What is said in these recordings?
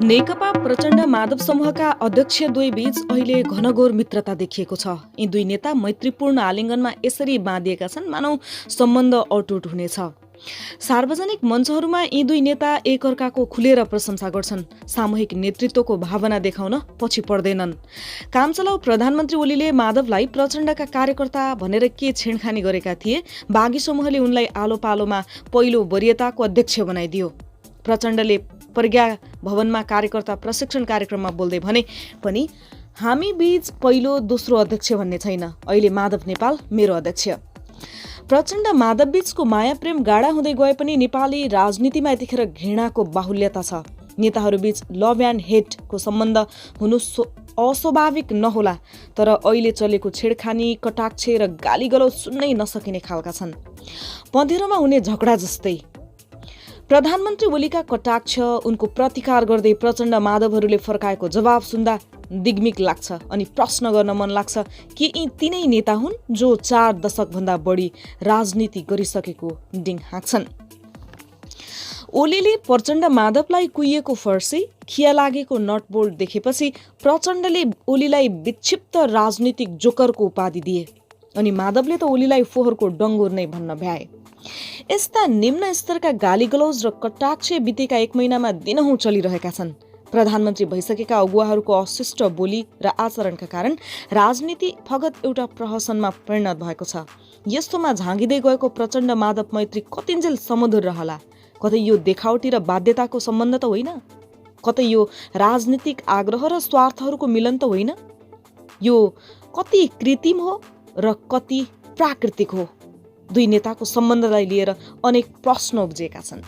नेकपा प्रचण्ड माधव समूहका अध्यक्ष दुई बीच अहिले घनघोर मित्रता देखिएको छ। यी दुई नेता मैत्रीपूर्ण आलिङ्गनमा यसरी बाँधिएका छन् मानौ सम्बन्ध अटुट हुनेछ। सार्वजनिक मञ्चहरूमा यी दुई नेता एकअर्काको खुलेर प्रशंसा गर्छन्। सामूहिक नेतृत्वको भावना देखाउन पछि पर्दैनन्। कामचलाउ प्रधानमन्त्री ओलीले माधवलाई प्रचण्डका कार्यकर्ता भनेर के छेडखानी गरेका थिए। बागी समूहले उनलाई आलो पालोमा पहिलो वरियताको अध्यक्ष बनाइदियो। प्रचण्डले प्रज्ञा भवनमा कार्यकर्ता प्रशिक्षण कार्यक्रममा बोल्दै भने पनि हामी बीच पहिलो दोस्रो अध्यक्ष भन्ने छैन। अहिले माधव नेपाल मेरो अध्यक्ष। प्रचण्ड माधव बीचको माया प्रेम गाढा हुँदै गए पनि नेपाली राजनीतिमा यतिखेर घृणाको बाहुल्यता छ। नेताहरूबीच लभ एन्ड हेटको सम्बन्ध हुनु अस्वाभाविक नहोला, तर अहिले चलेको छेडखानी, कटाक्ष र गालीगलौज सुन्नै नसकिने खालका छन्। पँधेरोमा हुने झगडा जस्तै। प्रधानमन्त्री ओलीका कटाक्ष, उनको प्रतिकार गर्दै प्रचण्ड माधवहरूले फर्काएको जवाब सुन्दा दिग्मिक लाग्छ अनि प्रश्न गर्न मन लाग्छ कि यी तिनै नेता हुन् जो 4 दशकभन्दा बढी राजनीति गरिसकेको डिङ हाँक्छन्। ओलीले प्रचण्ड माधवलाई कुहिएको फर्सी, खिया लागेको नटबोल्ट देखेपछि प्रचण्डले ओलीलाई विक्षिप्त राजनीतिक जोकरको उपाधि दिए अनि माधवले त ओलीलाई फोहोरको डङ्गुर नै भन्न भ्याए। यस्ता निम्न स्तरका गालीगलौज र कटाक्ष बितेका 1 महिनामा दिनहुँ चलिरहेका छन्। प्रधानमन्त्री भइसकेका अगुवाहरूको अशिष्ट बोली र आचरणका कारण राजनीति फगत एउटा प्रहसनमा परिणत भएको छ। यस्तोमा झाँगिँदै गएको प्रचण्ड माधव मैत्री कतिन्जेल समुद्र रहला। कतै यो देखावटी र बाध्यताको सम्बन्ध त होइन, कतै यो राजनीतिक आग्रह र स्वार्थहरूको मिलन त होइन। यो कति कृत्रिम हो र कति प्राकृतिक हो। दुई नेताको सम्बन्धलाई लिएर अनेक प्रश्न उब्जिएका छन्।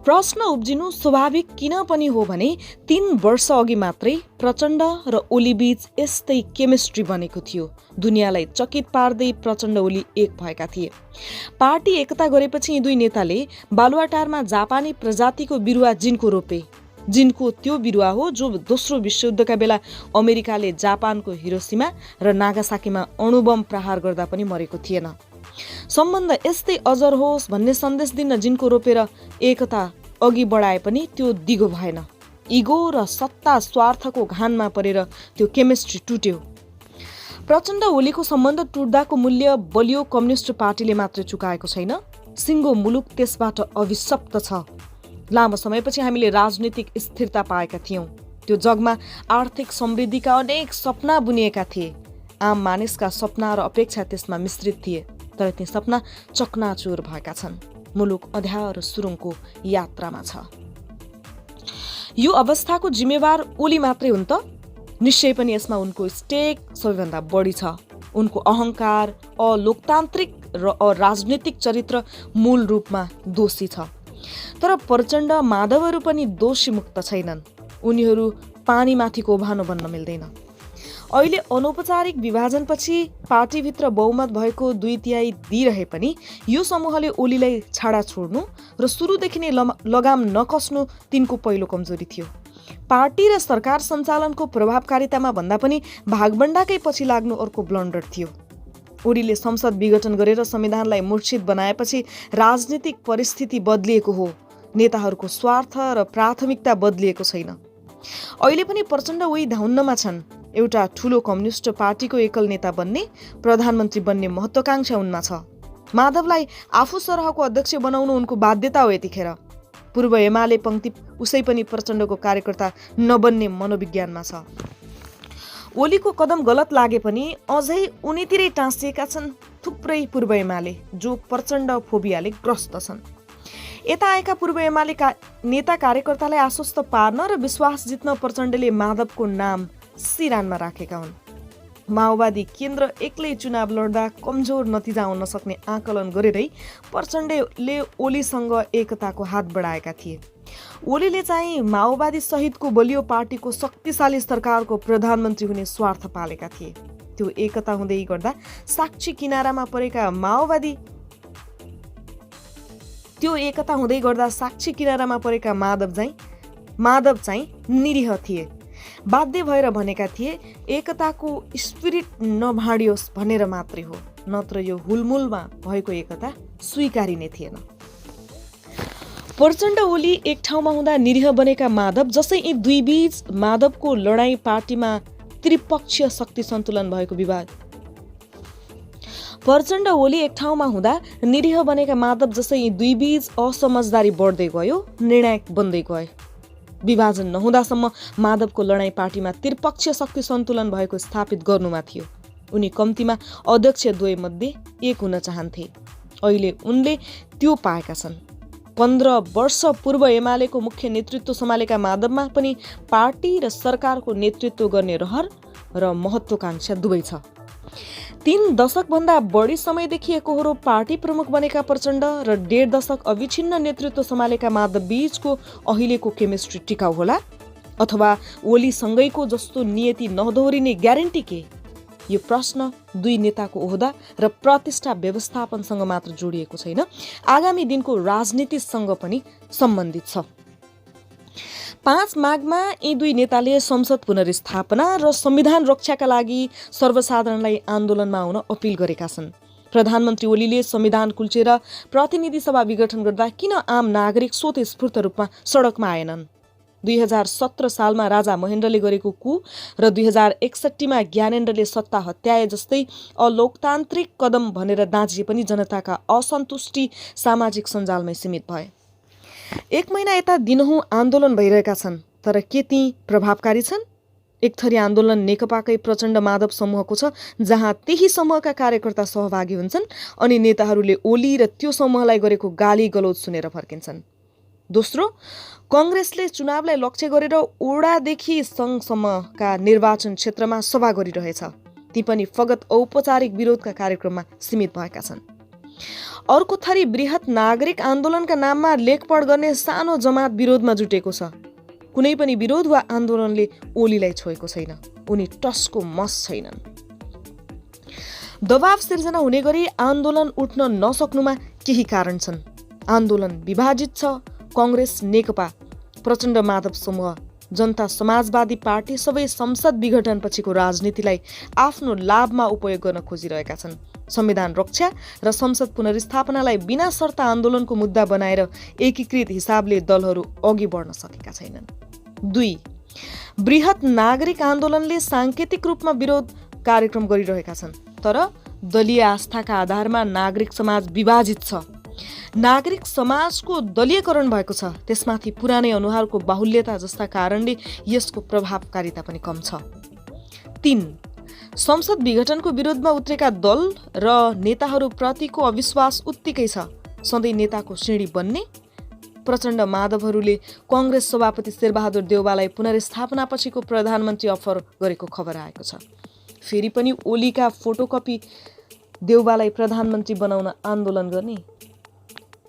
प्रश्न उब्जिनु स्वाभाविक किन पनि हो भने 3 वर्ष अघि मात्रै प्रचण्ड र ओली बीच यस्तै केमिस्ट्री बनेको थियो। दुनियाँलाई चकित पार्दै प्रचण्ड ओली एक भएका थिए। पार्टी एकता गरेपछि यी दुई नेताले बालुवाटारमा जापानी प्रजातिको बिरुवा जिनको रोपे। जिनको त्यो बिरुवा हो जो दोस्रो विश्वयुद्धका बेला अमेरिकाले जापानको हिरोसिमा र नागासाकीमा अणुबम प्रहार गर्दा पनि मरेको थिएन। सम्बन्ध यस्तै अजर होस् भन्ने सन्देश दिन जिनको रोपेर एकता अघि बढाए पनि त्यो दिगो भएन। इगो र सत्ता स्वार्थको घानमा परेर त्यो केमिस्ट्री टुट्यो। प्रचण्ड ओलीको सम्बन्ध टुट्दाको मूल्य बलियो कम्युनिस्ट पार्टीले मात्र चुकाएको छैन, सिङ्गो मुलुक त्यसबाट अभिशप्त छ। लामो समयपछि हामीले राजनीतिक स्थिरता पाएका थियौँ। त्यो जगमा आर्थिक समृद्धिका अनेक सपना बुनिएका थिए। आम मानिसका सपना र अपेक्षा त्यसमा मिश्रित थिए, तर ती सपना चकनाचुर भएका छन्। मुलुक अँध्यारो सुरुङको यात्रामा छ। यो अवस्थाको जिम्मेवार ओली मात्रै हुन् त? निश्चय पनि यसमा उनको स्टेक सबैभन्दा बढी छ। उनको अहङ्कार, अलोकतान्त्रिक र अराजनीतिक चरित्र मूल रूपमा दोषी छ। तर प्रचण्ड माधवहरू पनि दोषी मुक्त छैनन्। उनीहरू पानीमाथिको ओभानो बन्न मिल्दैन। अहिले अनौपचारिक विभाजनपछि पार्टीभित्र बहुमत भएको 2/3 दिइरहे पनि यो समूहले ओलीलाई छाडा छोड्नु र सुरुदेखि नै लगाम नकस्नु तिनको पहिलो कमजोरी थियो। पार्टी र सरकार सञ्चालनको प्रभावकारितामा भन्दा पनि भागबण्डाकै पछि लाग्नु अर्को ब्लन्डर थियो। ओलीले संसद विघटन गरेर संविधानलाई मूर्छित बनाएपछि राजनीतिक परिस्थिति बदलिएको हो। नेताहरूको स्वार्थ र प्राथमिकता बदलिएको छैन। अहिले पनि प्रचण्ड उही धाउन्नमा छन्। एउटा ठूलो कम्युनिस्ट पार्टीको एकल नेता बन्ने, प्रधानमन्त्री बन्ने महत्वाकांक्षा उनमा छ। माधवलाई आफू सरहको अध्यक्ष बनाउनु उनको बाध्यता हो। यतिखेर पूर्व एमाले पंक्ति उसै पनि प्रचण्डको कार्यकर्ता नबन्ने मनोविज्ञानमा छ। ओलीको कदम गलत लागे पनि अझै उनीतिरै टाँसिएका छन् थुप्रै पूर्व एमाले जो प्रचण्ड फोबियाले ग्रस्त छन्। यता आएका पूर्व एमाले नेता कार्यकर्तालाई आश्वस्त पार्न र विश्वास जित्न प्रचण्डले माधवको नाम सिरानमा राखेका हुन्। माओवादी केन्द्र एक्लै चुनाव लड्दा कमजोर नतिजा आउन सक्ने आकलन गरेरै प्रचण्डले ओलीसँग एकताको हात बढाएका थिए। ओलीले चाहिँ माओवादी सहितको बलियो पार्टीको शक्तिशाली सरकारको प्रधानमन्त्री हुने स्वार्थ पालेका थिए। त्यो एकता हुँदै गर्दा साक्षी किनारामा परेका माधव चाहिँ निरीह थिए। बाध्य भएर भनेका थिए एकताको स्पिरिट नभाडियोस् भनेर मात्रै हो, नत्र यो हुलमुलमा भएको एकता स्वीकारिने थिएन। प्रचण्ड ओली एक ठाउँमा हुँदा निरीह बनेका माधव, जसै यी दुई बीच माधवको लडाईँ पार्टीमा त्रिपक्षीय शक्ति सन्तुलन भएको विवाद। प्रचण्ड ओली एक ठाउँमा हुँदा निरीह बनेका माधव, जसै यी दुई बीच असमझदारी बढ्दै गयो, निर्णायक बन्दै गए। विभाजन नहुँदासम्म माधवको लडाईँ पार्टीमा त्रिपक्षीय शक्ति सन्तुलन भएको स्थापित गर्नुमा थियो। उनी कम्तीमा अध्यक्ष द्वयमध्ये एक हुन चाहन्थे। अहिले उनले त्यो पाएका छन्। 15 वर्ष पूर्व एमालेको मुख्य नेतृत्व सम्हालेका माधवमा पनि पार्टी र सरकारको नेतृत्व गर्ने रहर र महत्त्वाकांक्षा दुवै छ। 3 दशकभन्दा बढी समयदेखि एकहोरो पार्टी प्रमुख बनेका प्रचण्ड र 1.5 दशक अविछिन्न नेतृत्व सम्हालेका माधव बीचको अहिलेको केमिस्ट्री टिकाउ होला अथवा ओलीसँगैको जस्तो नियति नदोहोरिने ग्यारेन्टी के? यो प्रश्न दुई नेताको ओहदा र प्रतिष्ठा व्यवस्थापनसँग मात्र जोडिएको छैन, आगामी दिनको राजनीतिसँग पनि सम्बन्धित छ। 5 माघमा यी दुई नेताले संसद पुनर्स्थापना र संविधान रक्षाका लागि सर्वसाधारणलाई आन्दोलनमा आउन अपिल गरेका छन्। प्रधानमन्त्री ओलीले संविधान कुल्चेर प्रतिनिधि सभा विघटन गर्दा किन आम नागरिक स्वतस्फूर्त रूपमा सडकमा आएनन्? 2017 सालमा राजा महेन्द्रले गरेको कु र 2061मा ज्ञानेन्द्रले सत्ता हत्याए जस्तै अलोकतान्त्रिक कदम भनेर दाँजिए पनि जनताका असन्तुष्टि सामाजिक सञ्जालमै सीमित भए। 1 महिना यता दिनहुँ आन्दोलन भइरहेका छन्, तर के ती प्रभावकारी छन्? एक थरी आन्दोलन नेकपाकै प्रचण्ड माधव समूहको छ, जहाँ त्यही समूहका कार्यकर्ता सहभागी हुन्छन् अनि नेताहरूले ओली र त्यो समूहलाई गरेको गाली गलौज सुनेर फर्किन्छन्। दोस्रो, कङ्ग्रेसले चुनावलाई लक्ष्य गरेर ओडादेखि सङ्घसम्मका निर्वाचन क्षेत्रमा सभा गरिरहेछ। ती पनि फगत औपचारिक विरोधका कार्यक्रममा सीमित भएका छन्। अर्को थरी बृहत नागरिक आन्दोलनका नाममा लेखपढ गर्ने सानो जमात विरोधमा जुटेको छ। कुनै पनि विरोध वा आन्दोलनले ओलीलाई छोएको छैन। उनी टसको मस छैनन्। दबाव सिर्जना हुने गरी आन्दोलन उठ्न नसक्नुमा केही कारण छन्। आन्दोलन विभाजित छ। कङ्ग्रेस, नेकपा, प्रचण्ड माधव समूह, जनता समाजवादी पार्टी सबै संसद विघटनपछिको राजनीतिलाई आफ्नो लाभमा उपयोग गर्न खोजिरहेका छन्। संविधान रक्षा र संसद पुनर्स्थापनालाई बिना शर्त आन्दोलनको मुद्दा बनाएर एकीकृत हिसाबले दलहरू अघि बढ्न सकेका छैनन्। 2, बृहत नागरिक आन्दोलनले सांकेतिक रूपमा विरोध कार्यक्रम गरिरहेका छन्, तर दलीय आस्थाका आधारमा नागरिक समाज विभाजित छ। नागरिक समाजको दलीयकरण भएको छ। त्यसमाथि पुरानै अनुहारको बाहुल्यता जस्ता कारणले यसको प्रभावकारिता पनि कम छ। 3, संसद विघटनको विरोधमा उत्रेका दल र नेताहरूप्रतिको अविश्वास उत्तिकै छ। सधैँ नेताको सिँढी बन्ने प्रचण्ड माधवहरूले कङ्ग्रेस सभापति शेरबहादुर देउवालाई पुनर्स्थापनापछिको प्रधानमन्त्री अफर गरेको खबर आएको छ। फेरि पनि ओलीका फोटोकपी देउवालाई प्रधानमन्त्री बनाउन आन्दोलन गर्ने?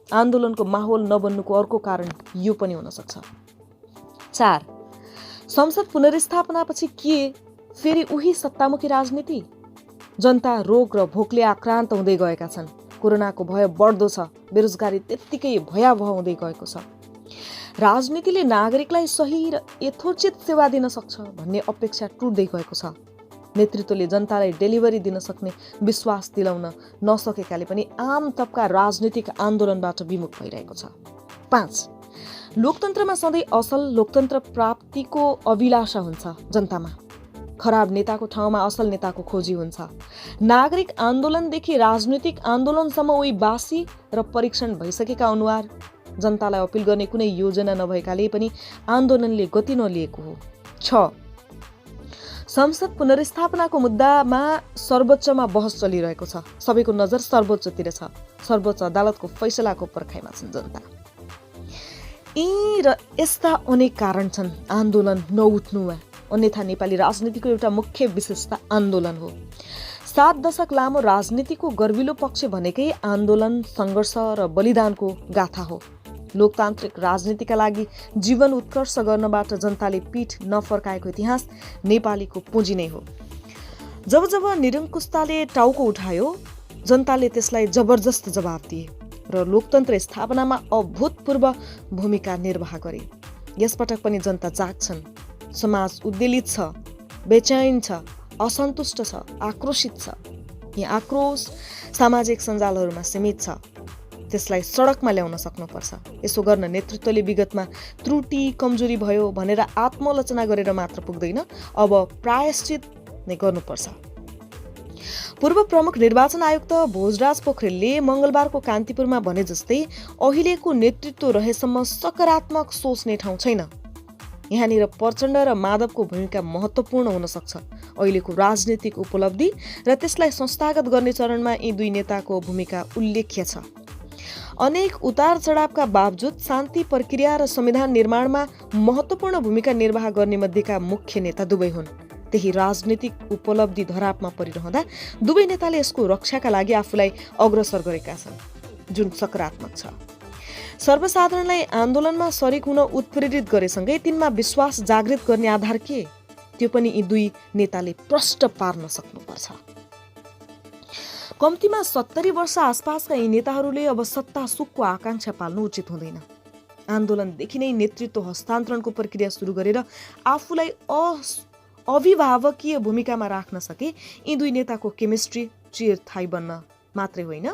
आन्दोलनको माहौल नबन्नुको अर्को कारण यो पनि हुन सक्छ। 4, संसद पुनर्स्थापनापछि के फेरि उही सत्तामुखी राजनीति? जनता रोग र भोकले आक्रान्त हुँदै गएका छन्। कोरोनाको भय बढ्दो छ। बेरोजगारी त्यत्तिकै भयावह हुँदै गएको छ। राजनीतिले नागरिकलाई सही र यथोचित सेवा दिन सक्छ भन्ने अपेक्षा टुट्दै गएको छ। नेतृत्वले जनतालाई डेलिभरी दिन सक्ने विश्वास दिलाउन नसकेकाले पनि आम तबका राजनीतिक आन्दोलनबाट विमुख भइरहेको छ। 5, लोकतन्त्रमा सधैँ असल लोकतन्त्र प्राप्तिको अभिलाषा हुन्छ जनतामा। खराब नेताको ठाउँमा असल नेताको खोजी हुन्छ। नागरिक आन्दोलनदेखि राजनीतिक आन्दोलनसम्म उही बासी र परीक्षण भइसकेका अनुहार जनतालाई अपिल गर्ने कुनै योजना नभएकाले पनि आन्दोलनले गति नलिएको हो। 6, संसद पुनर्स्थापनाको मुद्दामा सर्वोच्चमा बहस चलिरहेको छ। सबैको नजर सर्वोच्चतिर छ। सर्वोच्च अदालतको फैसलाको पर्खाइमा छन् जनता। यी र यस्ता अनेक कारण छन् आन्दोलन नउठ्नुमा। अन्यथा नेपाली राजनीतिको एउटा मुख्य विशेषता आन्दोलन हो। 7 दशक लामो राजनीतिको गर्विलो पक्ष भनेकै आन्दोलन, सङ्घर्ष र बलिदानको गाथा हो। लोकतान्त्रिक राजनीतिका लागि जीवन उत्कर्ष गर्नबाट जनताले पीठ नफर्काएको इतिहास नेपालीको पुँजी नै हो। जब जब निरङ्कुशताले टाउको उठायो, जनताले त्यसलाई जबरजस्त जवाब दिए र लोकतन्त्र स्थापनामा अभूतपूर्व भूमिका निर्वाह गरे। यसपटक पनि जनता जाग्छन्। समाज उद्वेलित छ, बेचैन छ, असन्तुष्ट छ, आक्रोशित छ। यहाँ आक्रोश सामाजिक सञ्जालहरूमा सीमित छ। त्यसलाई सडकमा ल्याउन सक्नुपर्छ। यसो गर्न नेतृत्वले विगतमा त्रुटि कमजोरी भयो भनेर आत्मलोचना गरेर मात्र पुग्दैन, अब प्रायश्चित नै गर्नुपर्छ। पूर्व प्रमुख निर्वाचन आयुक्त भोजराज पोखरेलले मङ्गलबारको कान्तिपुरमा भने जस्तै अहिलेको नेतृत्व रहेसम्म सकारात्मक सोच्ने ठाउँ छैन। यहाँनिर प्रचण्ड र माधवको भूमिका महत्त्वपूर्ण हुन सक्छ। अहिलेको राजनीतिक उपलब्धि र त्यसलाई संस्थागत गर्ने चरणमा यी दुई नेताको भूमिका उल्लेख्य छ। अनेक उतार चढावका बावजुद शान्ति प्रक्रिया र संविधान निर्माणमा महत्त्वपूर्ण भूमिका निर्वाह गर्ने मध्येका मुख्य नेता दुवै हुन्। त्यही राजनीतिक उपलब्धि धरापमा परिरहँदा दुवै नेताले यसको रक्षाका लागि आफूलाई अग्रसर गरेका छन्, जुन सकारात्मक छ। सर्वसाधारणलाई आन्दोलनमा सरिक हुन उत्प्रेरित गरेसँगै तिनमा विश्वास जागृत गर्ने आधार के, त्यो पनि यी दुई नेताले प्रष्ट पार्न सक्नुपर्छ। कम्तीमा 70 वर्ष आसपासका यी नेताहरूले अब सत्ता सुखको आकांक्षा पाल्नु उचित हुँदैन। आन्दोलनदेखि नै नेतृत्व हस्तान्तरणको प्रक्रिया सुरु गरेर आफूलाई अभिभावकीय भूमिकामा राख्न सके यी दुई नेताको केमिस्ट्री चिरस्थायी बन्ने मात्रै होइन,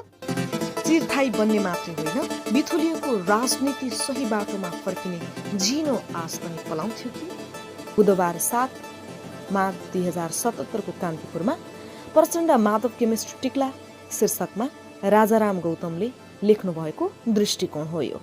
बिथुलिएको राजनीति सही बाटोमा फर्किने झिनो आश पनि पलाउँथ्यो कि। बुधबार 7 माघ 2077 को कान्तिपुरमा प्रचण्ड माधव केमिस्ट्री टिक्ला शीर्षकमा राजाराम गौतमले लेख्नुभएको दृष्टिकोण हो यो।